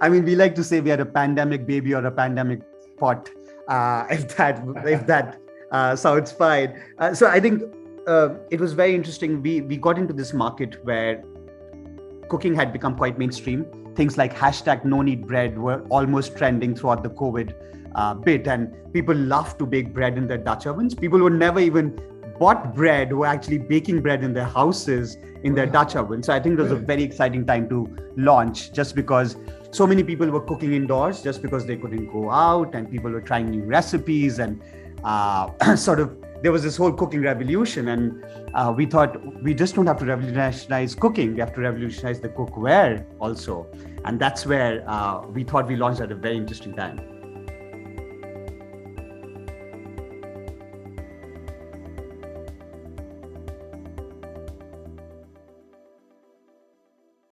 I mean, we like to say we are a pandemic baby or a pandemic pot, if that sounds fine. So I think it was very interesting. We got into this market where cooking had become quite mainstream. Things like hashtag no need bread were almost trending throughout the COVID bit, and people love to bake bread in their Dutch ovens. People who never even bought bread were actually baking bread in their houses in their Dutch oven. So I think it was a very exciting time to launch, just because so many people were cooking indoors just because they couldn't go out, and people were trying new recipes, and sort of there was this whole cooking revolution. And we thought we just don't have to revolutionize cooking, we have to revolutionize the cookware also. And that's where we thought we launched at a very interesting time.